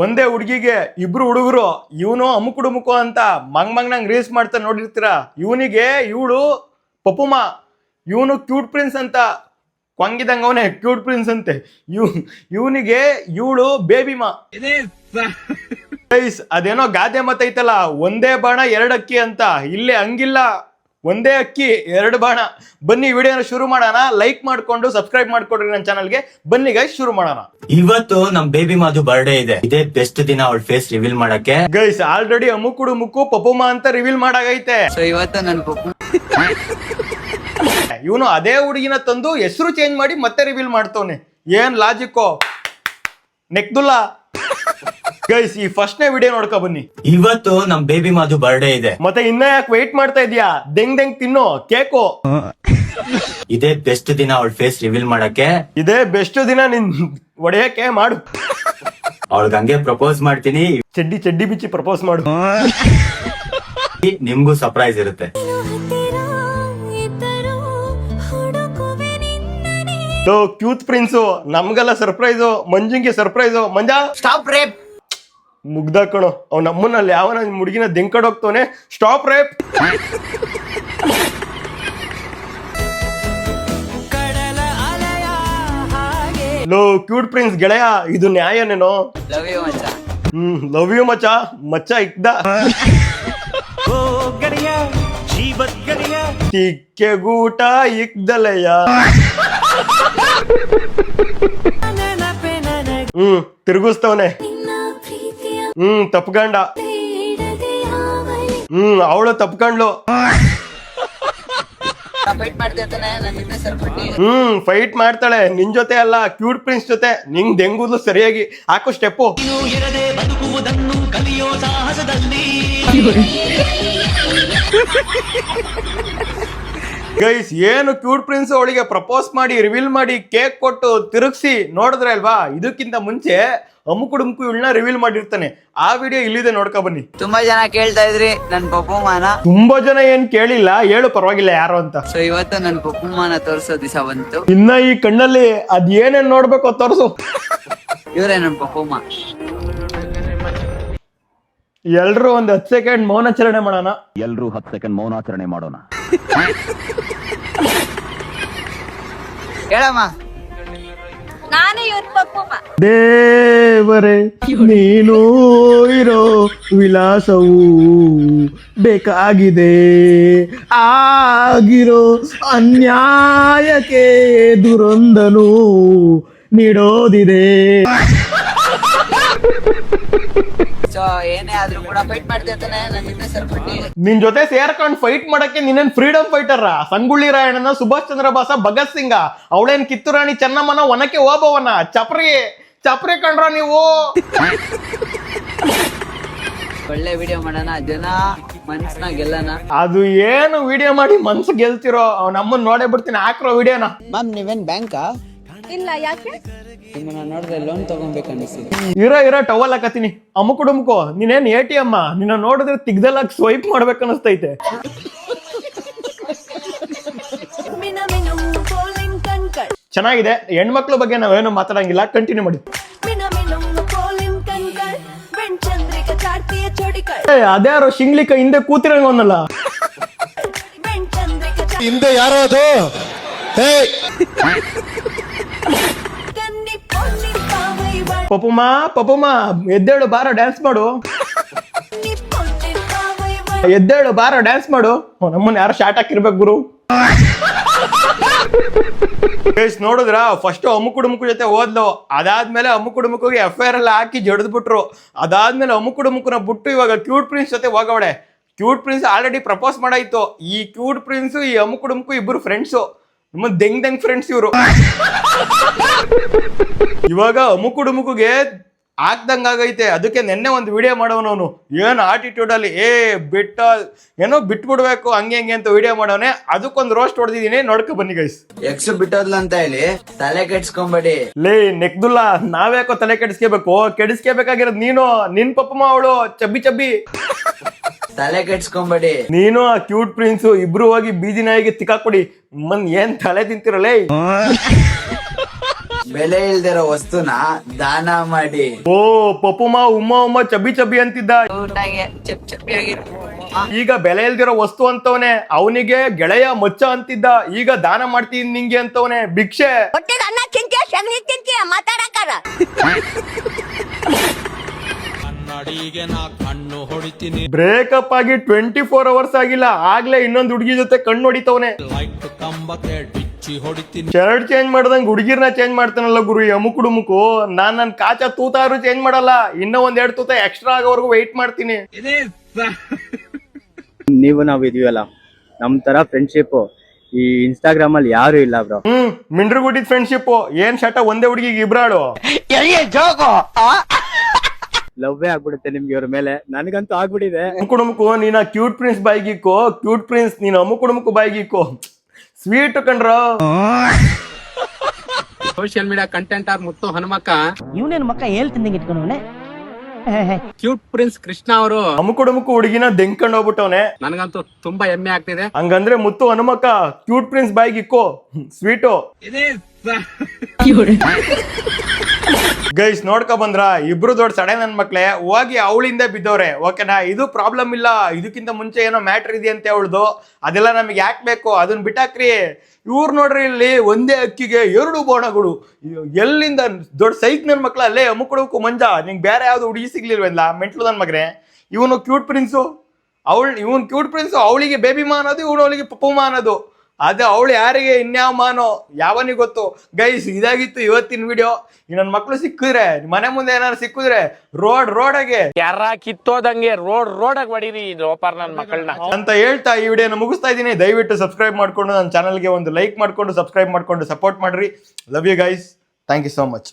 ಒಂದೇ ಹುಡುಗಿಗೆ ಇಬ್ರು ಹುಡುಗರು, ಇವನು ಅಮುಕುಡುಮುಕು ಅಂತ ಮಂಗ್ ರೀಲ್ಸ್ ಮಾಡ್ತಾ ನೋಡಿರ್ತೀರಾ. ಇವನಿಗೆ ಇವಳು ಪಪುಮ, ಇವನು ಕ್ಯೂಟ್ ಪ್ರಿನ್ಸ್ ಅಂತ ಕೊಂಗಿದಂಗ ಅವನೇ ಕ್ಯೂಟ್ ಪ್ರಿನ್ಸ್ ಅಂತೆ. ಇವನಿಗೆ ಇವಳು ಬೇಬಿಮಾ. ಅದೇನೋ ಗಾದೆ ಮತ್ತೈತಲ್ಲ, ಒಂದೇ ಬಾಣ ಎರಡು ಅಕ್ಕಿ ಅಂತ. ಇಲ್ಲೇ ಹಂಗಿಲ್ಲ, ಒಂದೇ ಅಕ್ಕಿ ಎರಡು ಬಾಣ. ಬನ್ನಿ ವಿಡಿಯೋನ ಶುರು ಮಾಡೋಣ. ಲೈಕ್ ಮಾಡ್ಕೊಂಡು ಸಬ್ಸ್ಕ್ರೈಬ್ ಮಾಡ್ಕೊಡ್ರಿ ನನ್ನ ಚಾನಲ್ಗೆ. ಬನ್ನಿ ಗೈಸ್ ಶುರು ಮಾಡೋಣ. ಇವತ್ತು ನಮ್ ಬೇಬಿ ಮಾಧು ಬರ್ಡೇ ಇದೆ. ಇದೇ ಬೆಸ್ಟ್ ದಿನ ಅವಳ ಫೇಸ್ ರಿವೀಲ್ ಮಾಡಕ್ಕೆ. ಗೈಸ್ ಆಲ್ರೆಡಿ ಅಮುಕುಡುಮುಕು ಪಪುಮಾ ಅಂತ ರಿವೀಲ್ ಮಾಡಾಗೈತೆ. ಇವತ್ತು ನನ್ ಪಪ್ಪು ಇವನು ಅದೇ ಹುಡುಗಿನ ತಂದು ಹೆಸರು ಚೇಂಜ್ ಮಾಡಿ ಮತ್ತೆ ರಿವೀಲ್ ಮಾಡ್ತವನೆ. ಏನ್ ಲಾಜಿಕ್ಕೋ ನೆಕ್ದುಲ್ಲಾ. ಗೈಸ್ ಈ ಫಸ್ಟ್ನೇ ವಿಡಿಯೋ ನೋಡ್ಕೊ ಬನ್ನಿ. ಇವತ್ತು ನಮ್ ಬೇಬಿ ಮಾಧು ಬರ್ಡೇ ಇದೆ. ಮತ್ತೆ ಇನ್ನ ಯಾಕೆ ವೆಯ್ಟ್ ಮಾಡ್ತಾ ಇದೀಯಾ? ದೆಂಗ್ ತಿನ್ನು ಕೇಕು. ಇದೇ ಬೆಸ್ಟ್ ದಿನ ಅವಳ ಫೇಸ್ ರಿವೀಲ್ ಮಾಡಕ್ಕೆ. ಇದೇ ಬೆಸ್ಟ್ ದಿನ ನಿನ್ ಒಡೆಯಕ್ಕೆ ಮಾಡು. ಅವಳಿಗೆ ಹಂಗೆ ಪ್ರಪೋಸ್ ಮಾಡ್ತೀನಿ. ಚಡ್ಡಿ ಬಿಚ್ಚಿ ಪ್ರಪೋಸ್ ಮಾಡು. ನಿಮ್ಗೂ ಸರ್ಪ್ರೈಸ್ ಇರುತ್ತೆ. ಕ್ಯೂತ್ ಪ್ರಿನ್ಸು ನಮ್ಗೆಲ್ಲ ಸರ್ಪ್ರೈಸು, ಮಂಜುಂಗೆ ಸರ್ಪ್ರೈಸು. ಮಂಜಾ ಸ್ಟಾಪ್ ರೇಪ್. ಮುಗ್ದ ಕಣೋ, ಅವ್ ನಮ್ಮನಲ್ಲಿ ಯಾವನ ಹುಡುಗಿನ ದೆಂಕಡ್ ಹೋಗ್ತವನೆ. Stop rape. ಲೋ ಕ್ಯೂಟ್ ಪ್ರಿನ್ಸ್ ಗೆಳೆಯ, ಇದು ನ್ಯಾಯನೇನೋ? ಲವ್ ಯು ಮಚ್ಚ. ಲವ್ ಯು ಮಚ್ಚ. ಮಚ್ಚ ಇಕ್ದ ತಿಕ್ಕೆಗೂಟ ಇಕ್ದಲಯ್ಯ. ತಿರುಗಿಸ್ತವನೆ. ತಪ್ಕಂಡ. ಅವಳು ತಪ್ಕಂಡ್ಲು. ಫೈಟ್ ಮಾಡ್ತಾಳೆ ನಿನ್ ಜೊತೆ ಅಲ್ಲ, ಕ್ಯೂಟ್ ಪ್ರಿನ್ಸ್ ಜೊತೆ. ನಿಂಗ್ ದೆಂಗುದ್ಲು ಸರಿಯಾಗಿ ಹಾಕು ಸ್ಟೆಪ್ಪು. ಗೈಸ್ ಏನು ಕ್ಯೂಟ್ ಪ್ರಿನ್ಸ್ ಅವಳಿಗೆ ಪ್ರಪೋಸ್ ಮಾಡಿ ರಿವೀಲ್ ಮಾಡಿ ಕೇಕ್ ಕೊಟ್ಟು ತಿರುಗಿಸಿ ನೋಡಿದ್ರೆ ಅಲ್ವಾ. ಇದಕ್ಕಿಂತ ಮುಂಚೆ ಅಮುಕುಡುಮುಕು ಇವಳನ್ನ ರಿವೀಲ್ ಮಾಡಿರ್ತಾನೆ. ಆ ವಿಡಿಯೋ ಇಲ್ಲಿದೆ, ನೋಡ್ಕೊ ಬನ್ನಿ. ತುಂಬಾ ಜನ ಕೇಳ್ತಾ ಇದ್ರಿ ನನ್ ಪಪ್ಪುಮಾನ. ತುಂಬಾ ಜನ ಏನ್ ಕೇಳಿಲ್ಲ, ಹೇಳು ಪರವಾಗಿಲ್ಲ ಯಾರು ಅಂತ. ಸೊ ಇವತ್ತು ನನ್ ಪಪ್ಪುಮಾನ ತೋರ್ಸೋ ದಿವಸ ಬಂತು. ಇನ್ನ ಈ ಕಣ್ಣಲ್ಲಿ ಅದ್ ಏನೇನ್ ನೋಡ್ಬೇಕು ತೋರ್ಸು. ಇವ್ರೇ ನನ್ ಪಪ್ಪುಮ್ಮ. ಎಲ್ರು ಒಂದ್ 10 ಸೆಕೆಂಡ್ ಮೌನಾಚರಣೆ ಮಾಡೋಣ. ಎಲ್ರು 10 ಸೆಕೆಂಡ್ ಮೌನಾಚರಣೆ ಮಾಡೋಣ. ಹೇಳಮ್ಮ. ನಾನು ಇವ್ರ ಪಪ್ಪುಮ್ಮ. ದೇವರೇ ನೀನು ಇರೋ ವಿಲಾಸವು ಬೇಕಾಗಿದೆ, ಆಗಿರೋ ಅನ್ಯಾಯಕ್ಕೆ ದುರೊಂದನು ನೀಡೋದಿದೆ. ಸೊ ಏನೇ ಆದ್ರೂ ಕೂಡ ಫೈಟ್ ಮಾಡ್ತಿರ್ತಾನೆ ನನ್ ಜೊತೆ ಸ್ವಲ್ಪ. ನಿನ್ ಜೊತೆ ಸೇರ್ಕೊಂಡ್ ಫೈಟ್ ಮಾಡಕ್ಕೆ ನೀನೇನ್ ಫ್ರೀಡಮ್ ಫೈಟರ್? ಸಂಗೊಳ್ಳಿ ರಾಯಣ್ಣನ, ಸುಭಾಷ್ ಚಂದ್ರ ಬೋಸ, ಭಗತ್ ಸಿಂಗ, ಅವಳೇನ್ ಕಿತ್ತೂರಾಣಿ ಚೆನ್ನಮ್ಮನ, ಒನಕೆ ಓಬವ್ವನ? ಚಪ್ರಿ ಕಂಡ್ರ ನೀವು. ಒಳ್ಳೆ ವಿಡಿಯೋ ಮಾಡೋಣ, ಜನ ಮನ್ಸನ್ನ ಗೆಲ್ಲನ. ಅದು ಏನು ವಿಡಿಯೋ ಮಾಡಿ ಮನ್ಸು ಗೆಲ್ತಿರೋ? ನಮ್ಮನ್ ನೋಡೇ ಬಿಡ್ತೀನಿ, ಹಾಕ್ರೋ ವಿಡಿಯೋನ. ಮ್ಯಾಮ್ ನೀವೇನ್ ಬ್ಯಾಂಕಾ? ಇಲ್ಲ, ಯಾಕೆ? ನಿಮ್ಮನ್ನ ನೋಡಿದ್ರೆ ಲೋನ್ ತಗೊಬೇಕನ್ನಿಸಿ. ಇರೋ ಟವಲ್ ಹಾಕತೀನಿ. ಅಮುಕುಡುಮುಕು ನೀನೇನ್ ATM? ನಿನ್ನ ನೋಡಿದ್ರೆ ತಿಗ್ದಲ್ಲ ಸ್ವೈಪ್ ಮಾಡ್ಬೇಕನ್ನಿಸ್ತೈತೆ. ಚೆನ್ನಾಗಿದೆ. ಹೆಣ್ಮಕ್ಳ ಬಗ್ಗೆ ನಾವೇನು ಮಾತಾಡಂಗಿಲ್ಲ, ಕಂಟಿನ್ಯೂ ಮಾಡಿ. ಅದ್ಯಾರೋ ಶಿಂಗ್ಲಿಕ ಹಿಂದೆ ಕೂತಿರಂಗವನ್ನಲ್ಲ. ಹಿಂದೆ ಯಾರೋ ಅದು? ಪಪುಮ ಎದ್ದೇಳು ಬಾರ ಡ್ಯಾನ್ಸ್ ಮಾಡು. ಎದ್ದೇಳು ಬಾರ ಡ್ಯಾನ್ಸ್ ಮಾಡು. ನಮ್ಮನ್ನ ಯಾರು ಶಾರ್ಟ್ ಹಾಕಿರ್ಬೇಕು ಗುರು. ನೋಡಿದ್ರ ಫಸ್ಟ್ ಅಮುಕುಡುಮುಕು ಜೊತೆ ಹೋದ್ಲು. ಅದಾದ್ಮೇಲೆ ಅಮುಕುಡುಮುಕಿಗೆ FIR ಎಲ್ಲ ಹಾಕಿ ಜಡ್ದ್ಬಿಟ್ರು. ಅದಾದ್ಮೇಲೆ ಅಮುಕುಡುಮುಕುನ ಬಿಟ್ಟು ಇವಾಗ ಕ್ಯೂಟ್ ಪ್ರಿನ್ಸ್ ಜೊತೆ ಹೋಗವಳೆ. ಕ್ಯೂಟ್ ಪ್ರಿನ್ಸ್ ಆಲ್ರೆಡಿ ಪ್ರಪೋಸ್ ಮಾಡಾಯ್ತು. ಈ ಕ್ಯೂಟ್ ಪ್ರಿನ್ಸ್ ಈ ಅಮುಕುಡುಮುಕು ಇಬ್ರು ಫ್ರೆಂಡ್ಸು. ನಿಮ್ಮ ದೆಂಗ್ ಫ್ರೆಂಡ್ಸ್ ಇವರು. ಇವಾಗ ಅಮುಕುಡುಮುಕುಗೆ ಹಾಕ್ದಂಗ ಆಗೈತೆ. ಅದಕ್ಕೆ ನೆನ್ನೆ ಒಂದು ವಿಡಿಯೋ ಮಾಡೋನವನು. ಏನು ಆಟಿಟ್ಯೂಡ್ ಅಲ್ಲಿ ಏನೋ ಬಿಟ್ಬಿಡ್ಬೇಕು ಹಂಗೆ ಅಂತ ವಿಡಿಯೋ ಮಾಡೋನೆ. ಅದಕ್ಕೊಂದು ರೋಸ್ಟ್ ಹೊಡೆದಿದ್ದೀನಿ, ನೋಡ್ಕೊ ಬನ್ನಿ ಗೈಸ್. ಎಕ್ಸ್ ಬಿಟ್ಟೋದ್ಲ ಅಂತ ಹೇಳಿ ತಲೆ ಕೆಡ್ಸ್ಕೊಂಬೇಡಿ. ಲೇ ನೆಕ್ದುಲ್ಲಾ, ನಾವ್ಯಾಕೋ ತಲೆ ಕೆಡಿಸ್ಕೋಬೇಕು? ಕೆಡಿಸ್ಕೋಬೇಕಾಗಿರೋದು ನೀನು. ನಿನ್ ಪಪ್ಪಮ್ಮ ಅವಳು ಚಬ್ಬಿ. ತಲೆ ಕೆಡ್ಸ್ಕೊಂಬೇಡಿ. ನೀನು ಆ ಕ್ಯೂಟ್ ಪ್ರಿನ್ಸು ಇಬ್ರು ಹೋಗಿ ಬೀದಿ ನಾಯಿಗೆ ತಿಕ್ಕಾಕೊಡಿ. ಏನ್ ತಲೆ ತಿಂತಿರಲೇ? ಬೆಲೆ ಇಲ್ದಿರೋ ವಸ್ತುನ ದಾನ ಮಾಡಿ. ಓ ಪಪ್ಪುಮ ಉಮ್ಮ ಚಬ್ಬಿ ಚಬ್ಬಿ ಅಂತಿದ್ದ, ಊಟಗೆ ಚಪ್ ಚಪ್ಪಿಯಾಗಿರೋ ಈಗ ಬೆಲೆ ಇಲ್ದಿರೋ ವಸ್ತು ಅಂತವನೆ. ಅವನಿಗೆ ಗೆಳೆಯ ಮಚ್ಚ ಅಂತಿದ್ದ, ಈಗ ದಾನ ಮಾಡ್ತೀನಿ ನಿಂಗೆ ಅಂತವನೆ. ಭಿಕ್ಷೆ. ಹೊಟ್ಟೆಗೆ ಅನ್ನ ತಿಂತೀಯ ಸಗಣಿ ತಿಂತೀಯ ಮಾತಾಡಕ್ಕಾರ. ಬ್ರೇಕಪ್ ಆಗಿ 24 hours ಆಗಿಲ್ಲ, ಆಗ್ಲೇ ಇನ್ನೊಂದು ಹುಡುಗಿ ಜೊತೆ ಕಣ್ಣು ಹೊಡಿತವನೆ. ಶರ್ಟ್ ಚೇಂಜ್ ಮಾಡ್ದಂಗ್ ಹುಡುಗಿರ್ನ ಚೇಂಜ್ ಮಾಡ್ತಾನಲ್ಲ ಗುರು ಈ ಅಮುಕು. ನನ್ ಕಾಚ ತೂತಾರು ಚೇಂಜ್ ಮಾಡಲ್ಲ, ಇನ್ನೂ 1-2 ತೂತ ಎಕ್ಸ್ಟ್ರಾ ಆಗೋವರೆಗೂ ವೆಯ್ಟ್ ಮಾಡ್ತೀನಿ. ನೀವು ನಾವ್ ಇದೀವಲ್ಲ, ನಮ್ ತರ ಫ್ರೆಂಡ್ಶಿಪ್ ಈ ಇನ್ಸ್ಟಾಗ್ರಾಮ್ ಅಲ್ಲಿ ಯಾರು ಇಲ್ಲ ಬ್ರೋ. ಮಿಂಡ್ರಗುಟ್ಟಿದ್ ಫ್ರೆಂಡ್ಶಿಪ್ ಏನ್ ಶಟ ಒಂದೇ ಹುಡುಗಿಗೆ ಇಬ್ರಾಳು. ಲವ್ವೇ ಆಗ್ಬಿಡುತ್ತೆ ನಿಮ್ಗೆ ಇವ್ರ ಮೇಲೆ, ನನಗಂತೂ ಆಗ್ಬಿಟ್ಟಿದೆ. ಅಮುಕು ನೀನ ಕ್ಯೂಟ್ ಪ್ರಿನ್ಸ್ ಬಾಯ್ಗಿಕ್ಕೋ, ಕ್ಯೂಟ್ ಪ್ರಿನ್ಸ್ ನೀನು ಅಮುಕು ಬಾಯ್ಗಿಕ್ಕೋ. ಸ್ವೀಟ್ ಕಂಡ್ರ. ಸೋಷಿಯಲ್ ಮೀಡಿಯಾ ಕಂಟೆಂಟ್ ಆರ್ ಮುತ್ತು ಹನುಮಕ್ಕ ಇವನೇನು ಮಕ್ಕ ಹೇಳ್ತಿದ್ದಂಗೆ ಇಟ್ಕೊಂಡವನೆ. ಕ್ಯೂಟ್ ಪ್ರಿನ್ಸ್ ಕೃಷ್ಣ ಅವರು ಅಮುಕು ಹುಡುಗಿನ ದೆಂಕಂಡ್ ಹೋಗ್ಬಿಟ್ಟವನೆ. ನನಗಂತೂ ತುಂಬಾ ಹೆಮ್ಮೆ ಆಗ್ತಿದೆ. ಹಂಗಂದ್ರೆ ಮುತ್ತು ಹನುಮಕ್ಕ ಕ್ಯೂಟ್ ಪ್ರಿನ್ಸ್ ಬಾಯ್ಗಿಕ್ಕೋ ಸ್ವೀಟು. ಗೈಸ್ ನೋಡ್ಕೊ ಬಂದ್ರ ಇಬ್ರು ದೊಡ್ಡ ಸಡೆ ನನ್ ಮಕ್ಳೇ ಹೋಗಿ ಅವಳಿಂದ ಬಿದ್ದವ್ರೆ. ಓಕೆನಾ, ಇದು ಪ್ರಾಬ್ಲಮ್ ಇಲ್ಲ, ಇದಕ್ಕಿಂತ ಮುಂಚೆ ಏನೋ ಮ್ಯಾಟ್ರ್ ಇದೆಯಂತೆ ಅವಳ್ದು, ಅದೆಲ್ಲ ನಮಗೆ ಯಾಕೆ ಬೇಕು, ಅದನ್ನ ಬಿಟ್ಟಾಕ್ರಿ. ಇವ್ರು ನೋಡ್ರಿ ಇಲ್ಲಿ ಒಂದೇ ಅಕ್ಕಿಗೆ 2 ಬೋಣಗಳು. ಎಲ್ಲಿಂದ ದೊಡ್ಡ ಸೈಕ್ ನನ್ ಮಕ್ಳ ಅಲ್ಲೇ ಅಮುಕು ಮಂಜ, ನಿಂಗೆ ಬೇರೆ ಯಾವ್ದು ಹುಡುಗಿ ಸಿಗ್ಲಿಲ್ವಲ್ಲ ಮೆಂಟ್ಲು ನನ್ ಮಗ್ರೆ. ಇವನು ಕ್ಯೂಟ್ ಪ್ರಿನ್ಸು, ಇವನ್ ಕ್ಯೂಟ್ ಪ್ರಿನ್ಸು, ಅವಳಿಗೆ ಬೇಬಿ ಮಾ ಅನ್ನೋದು, ಇವನು ಅವಳಿಗೆ ಪಪ್ಪು ಮಾ ಅನ್ನೋದು. ಅದು ಅವಳು ಯಾರಿಗೆ ಇನ್ಯಾವ ಮಾನೋ ಯಾವನಿಗೆ ಗೊತ್ತು. ಗೈಸ್ ಇದಾಗಿತ್ತು ಇವತ್ತಿನ ವಿಡಿಯೋ. ನನ್ನ ಮಕ್ಳು ಸಿಕ್ಕಿದ್ರೆ ಮನೆ ಮುಂದೆ ಏನಾದ್ರು ಸಿಕ್ಕಿದ್ರೆ ರೋಡಾಗೆ ಯಾರ ಕಿತ್ತೋದಂಗೆ ರೋಡಾಗ ಹೊಡೀರಿ ಲೋಪಾರ್ ನನ್ನ ಮಕ್ಕಳನ್ನ ಅಂತ ಹೇಳ್ತಾ ಈ ವಿಡಿಯೋನ ಮುಗಿಸ್ತಾ ಇದ್ದೀನಿ. ದಯವಿಟ್ಟು ಸಬ್ಸ್ಕ್ರೈಬ್ ಮಾಡ್ಕೊಂಡು ನನ್ನ ಚಾನಲ್ಗೆ ಒಂದು ಲೈಕ್ ಮಾಡ್ಕೊಂಡು ಸಬ್ಸ್ಕ್ರೈಬ್ ಮಾಡ್ಕೊಂಡು ಸಪೋರ್ಟ್ ಮಾಡ್ರಿ. Love you guys, thank you so much.